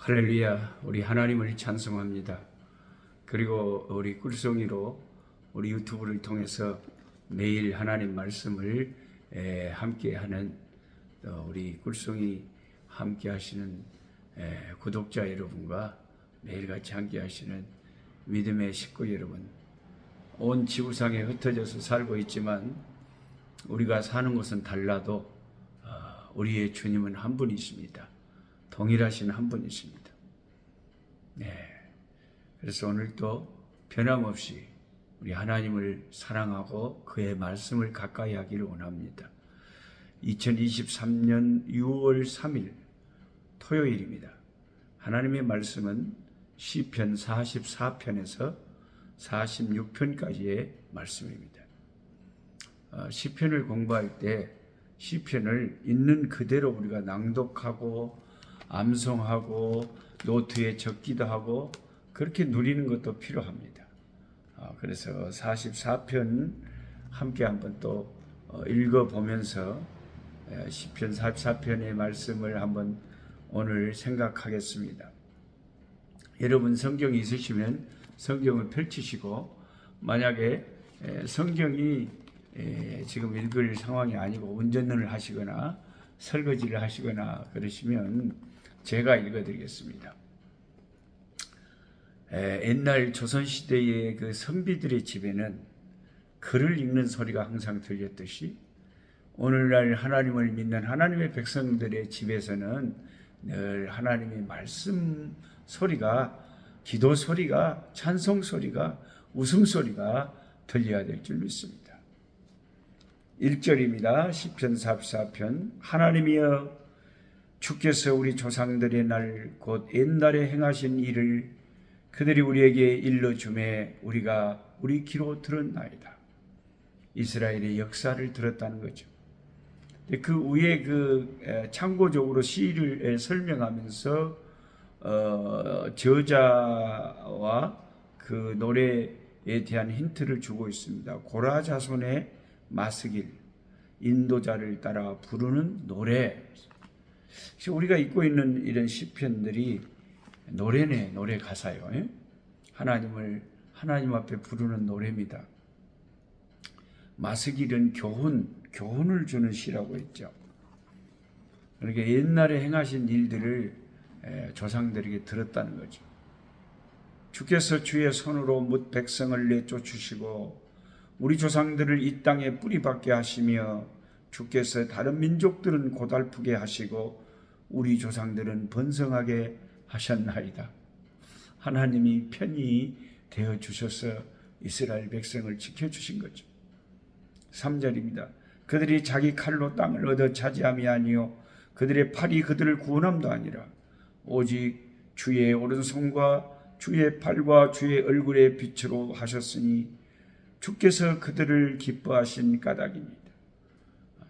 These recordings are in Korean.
할렐루야, 우리 하나님을 찬송합니다. 그리고 우리 꿀송이로 우리 유튜브를 통해서 매일 하나님 말씀을 함께하는 우리 꿀송이 함께하시는 구독자 여러분과 매일같이 함께하시는 믿음의 식구 여러분, 온 지구상에 흩어져서 살고 있지만 우리가 사는 곳은 달라도 우리의 주님은 한 분이십니다. 동일하신 한 분이십니다. 그래서 오늘도 변함없이 우리 하나님을 사랑하고 그의 말씀을 가까이 하기를 원합니다. 2023년 6월 3일 토요일입니다. 하나님의 말씀은 시편 44편에서 46편까지의 말씀입니다. 시편을 공부할 때 시편을 있는 그대로 우리가 낭독하고 암송하고 노트에 적기도 하고 그렇게 누리는 것도 필요합니다. 그래서 44편 함께 한번 또 읽어보면서 시편 44편의 말씀을 한번 오늘 생각하겠습니다. 여러분 성경이 있으시면 성경을 펼치시고, 만약에 성경이 지금 읽을 상황이 아니고 운전을 하시거나 설거지를 하시거나 그러시면 제가 읽어드리겠습니다. 옛날 조선시대의 그 선비들의 집에는 글을 읽는 소리가 항상 들렸듯이 오늘날 하나님을 믿는 하나님의 백성들의 집에서는 늘 하나님의 말씀 소리가, 기도 소리가, 찬송 소리가, 웃음 소리가 들려야 될 줄 믿습니다. 1절입니다. 시편 44편. 하나님이여, 주께서 우리 조상들의 날 곧 옛날에 행하신 일을 그들이 우리에게 일러주매 우리가 우리 귀로 들었나이다. 이스라엘의 역사를 들었다는 거죠. 그 위에 참고적으로 시를 설명하면서 저자와 그 노래에 대한 힌트를 주고 있습니다. 고라 자손의 마스길, 인도자를 따라 부르는 노래. 우리가 읽고 있는 이런 시편들이 노래네, 노래 가사요. 하나님 앞에 부르는 노래입니다. 마스길은 교훈을 주는 시라고 했죠. 그러니까 옛날에 행하신 일들을 조상들에게 들었다는 거죠. 주께서 주의 손으로 뭇 백성을 내쫓으시고 우리 조상들을 이 땅에 뿌리박게 하시며 주께서 다른 민족들은 고달프게 하시고 우리 조상들은 번성하게 하셨나이다. 하나님이 편히 되어 주셔서 이스라엘 백성을 지켜주신 거죠. 3절입니다. 그들이 자기 칼로 땅을 얻어 차지함이 아니요 그들의 팔이 그들을 구원함도 아니라 오직 주의 오른손과 주의 팔과 주의 얼굴의 빛으로 하셨으니 주께서 그들을 기뻐하신 까닭입니다.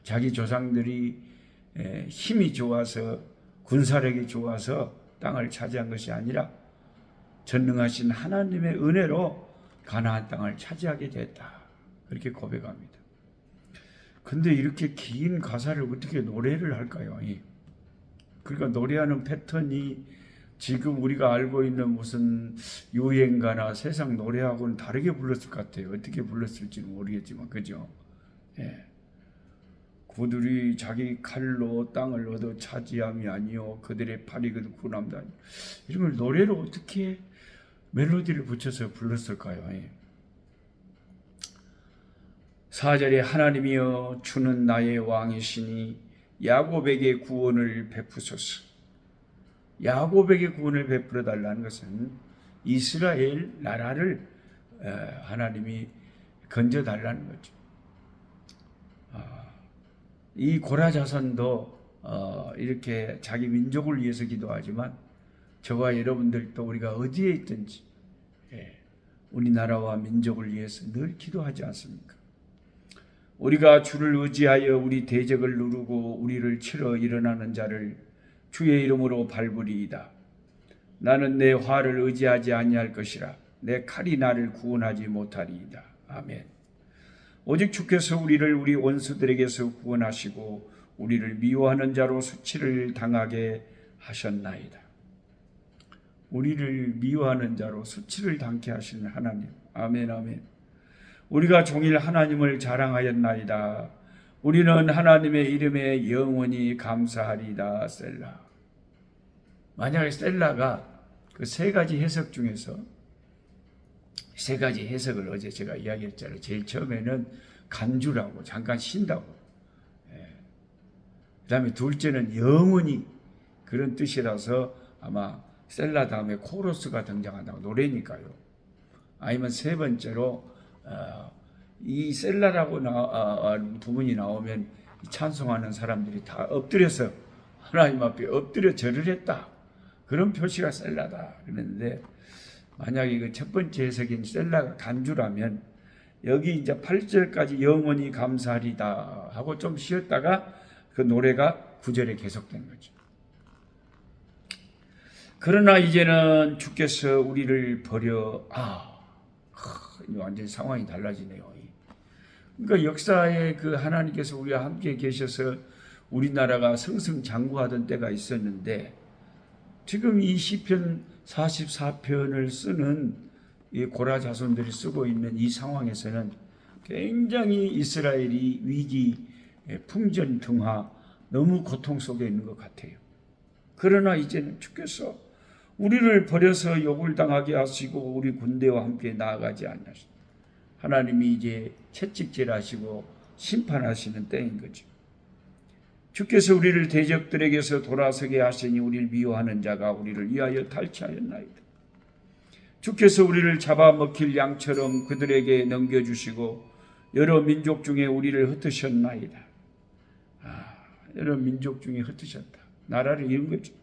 자기 조상들이 힘이 좋아서, 군사력이 좋아서 땅을 차지한 것이 아니라 전능하신 하나님의 은혜로 가나안 땅을 차지하게 됐다. 그렇게 고백합니다. 근데 이렇게 긴 가사를 어떻게 노래를 할까요? 그러니까 노래하는 패턴이 지금 우리가 알고 있는 무슨 유행가나 세상 노래하고는 다르게 불렀을 것 같아요. 어떻게 불렀을지는 모르겠지만, 그죠? 그들이 자기 칼로 땅을 얻어 차지함이 아니요 그들의 팔이 그들 구원함도 아니요. 이런 걸 노래로 어떻게 멜로디를 붙여서 불렀을까요? 4절에 하나님이여, 주는 나의 왕이시니 야곱에게 구원을 베푸소서. 야곱에게 구원을 베풀어 달라는 것은 이스라엘 나라를 하나님이 건져 달라는 거죠. 이 고라 자손도 이렇게 자기 민족을 위해서 기도하지만 저와 여러분들도 우리가 어디에 있든지 우리나라와 민족을 위해서 늘 기도하지 않습니까? 우리가 주를 의지하여 우리 대적을 누르고 우리를 치러 일어나는 자를 주의 이름으로 밟으리이다. 나는 내 활을 의지하지 아니할 것이라. 내 칼이 나를 구원하지 못하리이다. 아멘. 오직 주께서 우리를 우리 원수들에게서 구원하시고 우리를 미워하는 자로 수치를 당하게 하셨나이다. 우리를 미워하는 자로 수치를 당케 하시는 하나님. 아멘 아멘. 우리가 종일 하나님을 자랑하였나이다. 우리는 하나님의 이름에 영원히 감사하리다. 셀라. 만약에 셀라가 그 세 가지 해석 중에서 세 가지 해석을 어제 제가 이야기했잖아요. 제일 처음에는 간주라고, 잠깐 쉰다고. 그 다음에 둘째는 영원히, 그런 뜻이라서 아마 셀라 다음에 코러스가 등장한다고, 노래니까요. 아니면 세 번째로 이 셀라라고 부분이 나오면 찬송하는 사람들이 다 엎드려서 하나님 앞에 엎드려 절을 했다, 그런 표시가 셀라다 그랬는데, 만약에 그 첫 번째 해석인 셀라가 간주라면 여기 이제 8절까지 영원히 감사하리다 하고 좀 쉬었다가 그 노래가 9절에 계속된 거죠. 그러나 이제는 주께서 우리를 버려, 완전히 상황이 달라지네요. 그러니까 역사에 그 하나님께서 우리와 함께 계셔서 우리나라가 승승장구하던 때가 있었는데, 지금 이 시편 44편을 쓰는 이 고라 자손들이 쓰고 있는 이 상황에서는 굉장히 이스라엘이 위기, 풍전등화, 너무 고통 속에 있는 것 같아요. 그러나 이제는 주께서 우리를 버려서 욕을 당하게 하시고 우리 군대와 함께 나아가지 않으시고, 하나님이 이제 채찍질하시고 심판하시는 때인 거죠. 주께서 우리를 대적들에게서 돌아서게 하시니 우리를 미워하는 자가 우리를 위하여 탈취하였나이다. 주께서 우리를 잡아먹힐 양처럼 그들에게 넘겨주시고 여러 민족 중에 우리를 흩으셨나이다. 여러 민족 중에 흩으셨다. 나라를 이룬 거죠.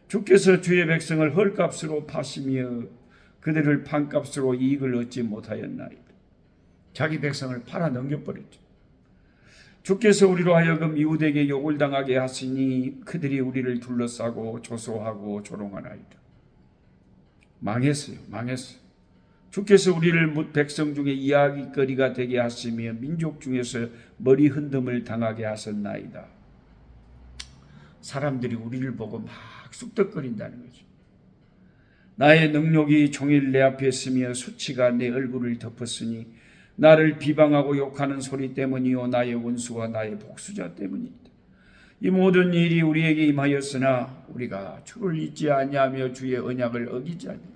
주께서 주의 백성을 헐값으로 파시며 그들을 판값으로 이익을 얻지 못하였나이다. 자기 백성을 팔아 넘겨버렸죠. 주께서 우리로 하여금 이웃에게 욕을 당하게 하시니 그들이 우리를 둘러싸고 조소하고 조롱하나이다. 망했어요. 주께서 우리를 뭇 백성 중에 이야기거리가 되게 하시며 민족 중에서 머리 흔듦을 당하게 하셨나이다. 사람들이 우리를 보고 막 쑥덕거린다는 거죠. 나의 능력이 종일 내 앞에 있으며 수치가 내 얼굴을 덮었으니 나를 비방하고 욕하는 소리 때문이요 나의 원수와 나의 복수자 때문이다. 이 모든 일이 우리에게 임하였으나 우리가 주를 잊지 아니하며 주의 언약을 어기지 아니하며,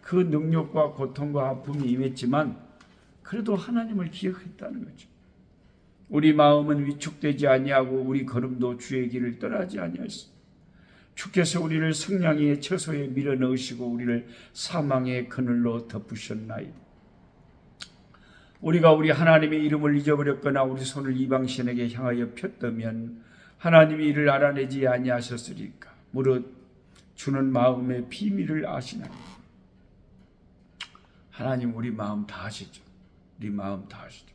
그 능력과 고통과 아픔이 임했지만 그래도 하나님을 기억했다는 거죠. 우리 마음은 위축되지 아니하고 우리 걸음도 주의 길을 떠나지 아니하였습니다. 주께서 우리를 성량의 처소에 밀어넣으시고 우리를 사망의 그늘로 덮으셨나이다. 우리가 우리 하나님의 이름을 잊어버렸거나 우리 손을 이방신에게 향하여 폈다면 하나님이 이를 알아내지 아니하셨으리까. 무릇 주는 마음의 비밀을 아시나니. 하나님 우리 마음 다 아시죠. 우리 마음 다 아시죠.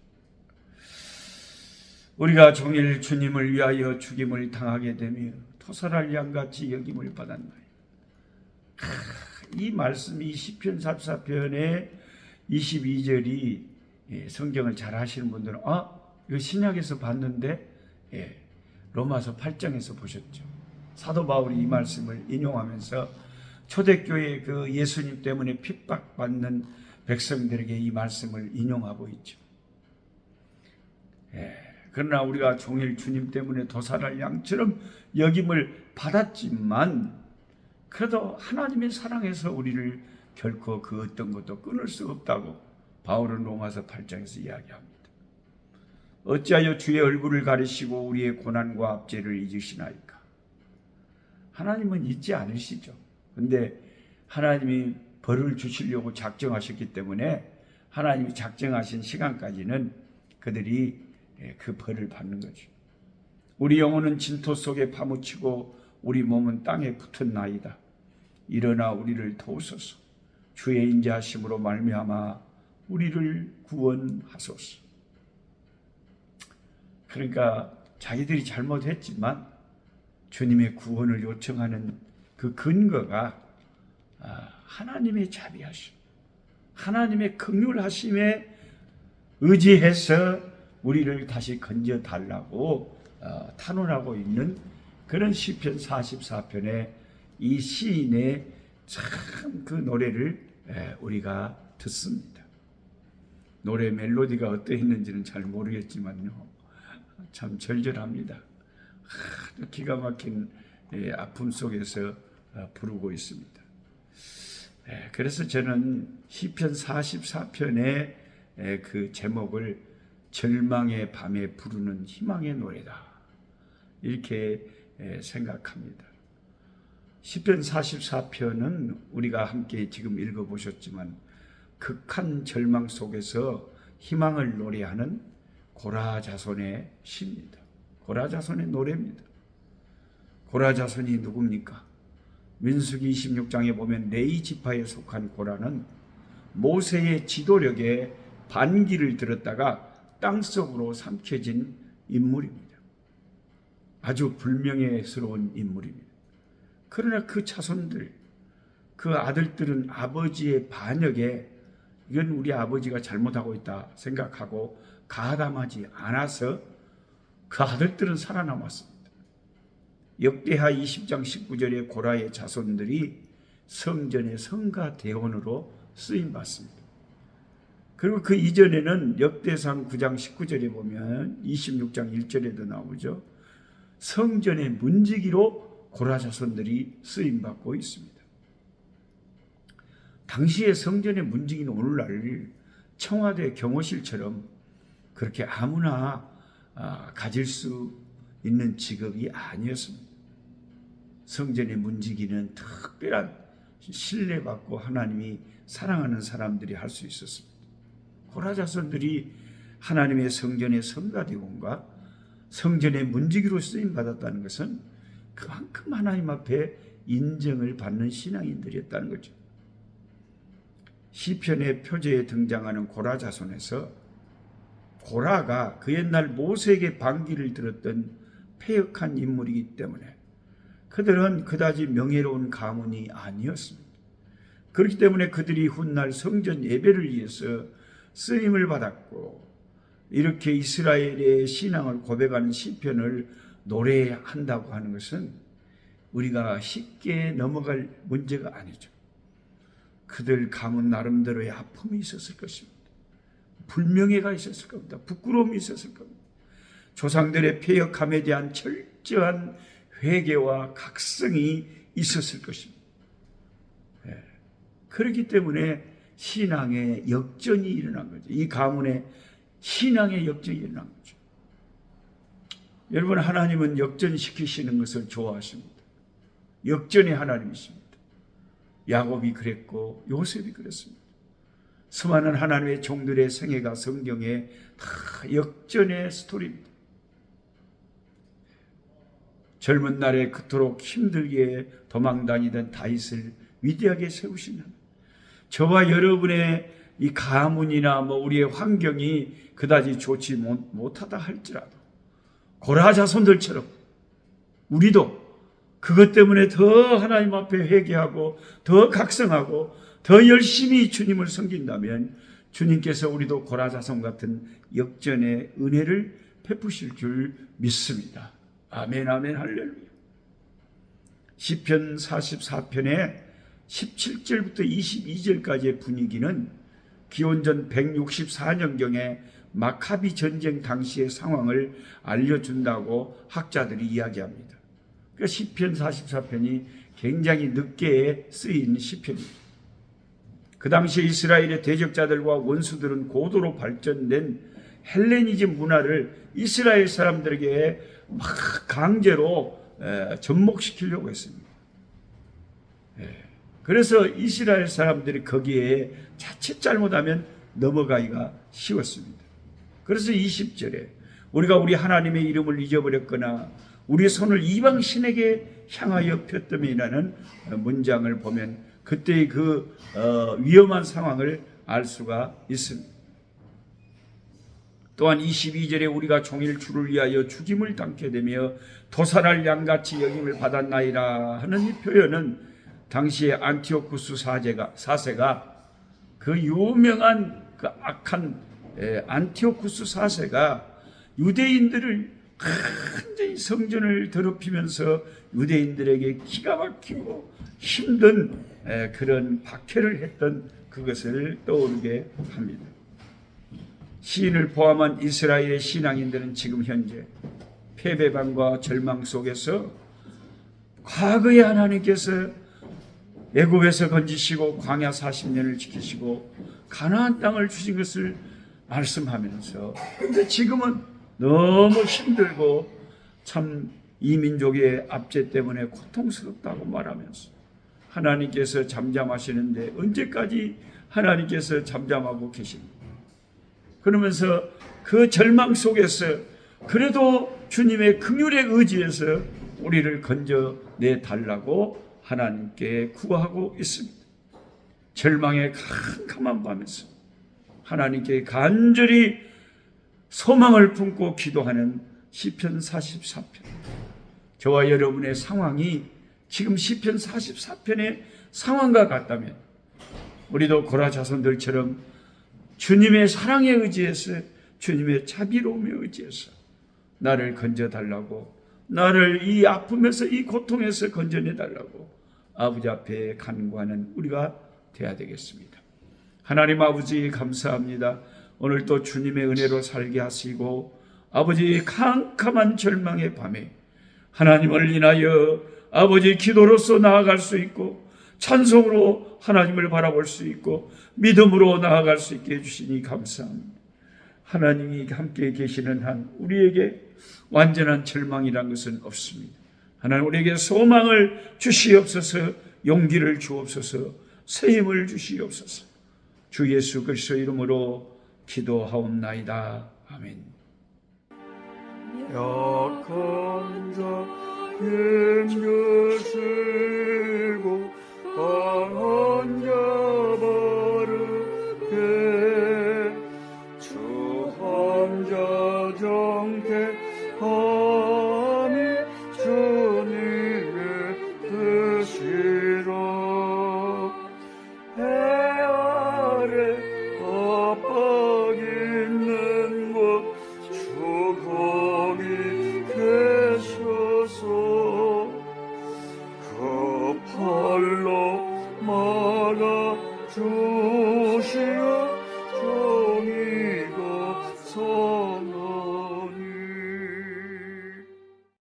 우리가 종일 주님을 위하여 죽임을 당하게 되며 토살할 양같이 여김을 받았나이다. 이 말씀이 시편 44편의 22절이 성경을 잘 하시는 분들은 이거 신약에서 봤는데 로마서 8장에서 보셨죠. 사도 바울이 이 말씀을 인용하면서 초대교회 그 예수님 때문에 핍박받는 백성들에게 이 말씀을 인용하고 있죠. 그러나 우리가 종일 주님 때문에 도살할 양처럼 여김을 받았지만 그래도 하나님의 사랑에서 우리를 결코 그 어떤 것도 끊을 수 없다고 바울은 로마서 8장에서 이야기합니다. 어찌하여 주의 얼굴을 가리시고 우리의 고난과 압제를 잊으시나이까. 하나님은 잊지 않으시죠. 근데 하나님이 벌을 주시려고 작정하셨기 때문에 하나님이 작정하신 시간까지는 그들이 그 벌을 받는 거죠. 우리 영혼은 진토 속에 파묻히고 우리 몸은 땅에 붙었나이다. 일어나 우리를 도우소서. 주의 인자하심으로 말미암아 우리를 구원하소서. 그러니까 자기들이 잘못했지만 주님의 구원을 요청하는 그 근거가 하나님의 자비하심, 하나님의 긍휼하심에 의지해서 우리를 다시 건져달라고 탄원하고 있는 그런 시편 44편의 이 시인의 참 그 노래를 우리가 듣습니다. 노래 멜로디가 어떠했는지는 잘 모르겠지만요, 참 절절합니다. 아주 기가 막힌 아픔 속에서 부르고 있습니다. 그래서 저는 시편 44편의 그 제목을 절망의 밤에 부르는 희망의 노래다, 이렇게 생각합니다. 시편 44편은 우리가 함께 지금 읽어보셨지만 극한 절망 속에서 희망을 노래하는 고라 자손의 시입니다. 고라 자손의 노래입니다. 고라 자손이 누굽니까? 민수기 26장에 보면 레위 지파에 속한 고라는 모세의 지도력에 반기를 들었다가 땅속으로 삼켜진 인물입니다. 아주 불명예스러운 인물입니다. 그러나 그 자손들, 그 아들들은 아버지의 반역에 이건 우리 아버지가 잘못하고 있다 생각하고 가담하지 않아서 그 아들들은 살아남았습니다. 역대하 20장 19절에 고라의 자손들이 성전의 성가 대원으로 쓰임받습니다. 그리고 그 이전에는 역대상 9장 19절에 보면 26장 1절에도 나오죠. 성전의 문지기로 고라 자손들이 쓰임받고 있습니다. 당시의 성전의 문지기는 오늘날 청와대 경호실처럼 그렇게 아무나 가질 수 있는 직업이 아니었습니다. 성전의 문지기는 특별한 신뢰받고 하나님이 사랑하는 사람들이 할 수 있었습니다. 고라 자손들이 하나님의 성전의 성가대원과 성전의 문지기로 쓰임받았다는 것은 그만큼 하나님 앞에 인정을 받는 신앙인들이었다는 거죠. 시편의 표제에 등장하는 고라 자손에서 고라가 그 옛날 모세에게 반기를 들었던 패역한 인물이기 때문에 그들은 그다지 명예로운 가문이 아니었습니다. 그렇기 때문에 그들이 훗날 성전 예배를 위해서 쓰임을 받았고 이렇게 이스라엘의 신앙을 고백하는 시편을 노래한다고 하는 것은 우리가 쉽게 넘어갈 문제가 아니죠. 그들 가문 나름대로의 아픔이 있었을 것입니다. 불명예가 있었을 겁니다. 부끄러움이 있었을 겁니다. 조상들의 패역함에 대한 철저한 회개와 각성이 있었을 것입니다. 그렇기 때문에 신앙의 역전이 일어난 거죠. 이 가문의 신앙의 역전이 일어난 거죠. 여러분, 하나님은 역전시키시는 것을 좋아하십니다. 역전의 하나님이십니다. 야곱이 그랬고 요셉이 그랬습니다. 수많은 하나님의 종들의 생애가 성경에 다 역전의 스토리입니다. 젊은 날에 그토록 힘들게 도망다니던 다윗을 위대하게 세우신 하나님, 저와 여러분의 이 가문이나 우리의 환경이 그다지 좋지 못하다 할지라도 고라 자손들처럼 우리도 그것 때문에 더 하나님 앞에 회개하고 더 각성하고 더 열심히 주님을 섬긴다면 주님께서 우리도 고라 자손 같은 역전의 은혜를 베푸실 줄 믿습니다. 아멘, 아멘, 할렐루야. 시편 44편의 17절부터 22절까지의 분위기는 기원전 164년경에 마카비 전쟁 당시의 상황을 알려준다고 학자들이 이야기합니다. 그러니까 시편 44편이 굉장히 늦게 쓰인 시편입니다. 그 당시 이스라엘의 대적자들과 원수들은 고도로 발전된 헬레니즘 문화를 이스라엘 사람들에게 막 강제로 접목시키려고 했습니다. 그래서 이스라엘 사람들이 거기에 자칫 잘못하면 넘어가기가 쉬웠습니다. 그래서 20절에 우리가 우리 하나님의 이름을 잊어버렸거나 우리 손을 이방 신에게 향하여 폈음이라는 문장을 보면 그때의 그 위험한 상황을 알 수가 있습니다. 또한 22절에 우리가 종일 주를 위하여 죽임을 당케 되며 도살할 양같이 여김을 받았나이다 하는 이 표현은 당시에 안티오쿠스 사세가 그 유명한 그 악한 안티오쿠스 사세가 유대인들을 완전히 성전을 더럽히면서 유대인들에게 기가 막히고 힘든 그런 박해를 했던 그것을 떠오르게 합니다. 시인을 포함한 이스라엘의 신앙인들은 지금 현재 패배감과 절망 속에서 과거에 하나님께서 애굽에서 건지시고 광야 40년을 지키시고 가나안 땅을 주신 것을 말씀하면서, 근데 지금은 너무 힘들고 참 이 민족의 압제 때문에 고통스럽다고 말하면서 하나님께서 잠잠하시는데 언제까지 하나님께서 잠잠하고 계십니까? 그러면서 그 절망 속에서 그래도 주님의 긍휼에 의지해서 우리를 건져내 달라고 하나님께 구하고 있습니다. 절망의 캄캄한 밤에서 하나님께 간절히 소망을 품고 기도하는 시편 44편. 저와 여러분의 상황이 지금 시편 44편의 상황과 같다면 우리도 고라 자손들처럼 주님의 사랑에 의지해서, 주님의 자비로움에 의지해서 나를 건져달라고, 나를 이 아픔에서, 이 고통에서 건져내달라고 아버지 앞에 간구하는 우리가 되어야 되겠습니다. 하나님 아버지 감사합니다. 오늘 또 주님의 은혜로 살게 하시고 아버지 캄캄한 절망의 밤에 하나님을 인하여 아버지 기도로서 나아갈 수 있고 찬송으로 하나님을 바라볼 수 있고 믿음으로 나아갈 수 있게 해주시니 감사합니다. 하나님이 함께 계시는 한 우리에게 완전한 절망이란 것은 없습니다. 하나님 우리에게 소망을 주시옵소서, 용기를 주옵소서, 새 힘을 주시옵소서. 주 예수 그리스도 이름으로 기도하옵나이다. 아멘. 약한 자 힘주시고 강한 자 바르게 주한 자 정케함이 주님의 뜻이라. 해 아래 압박 있는 곳 주 거기 계셔서 그 팔로 막아 주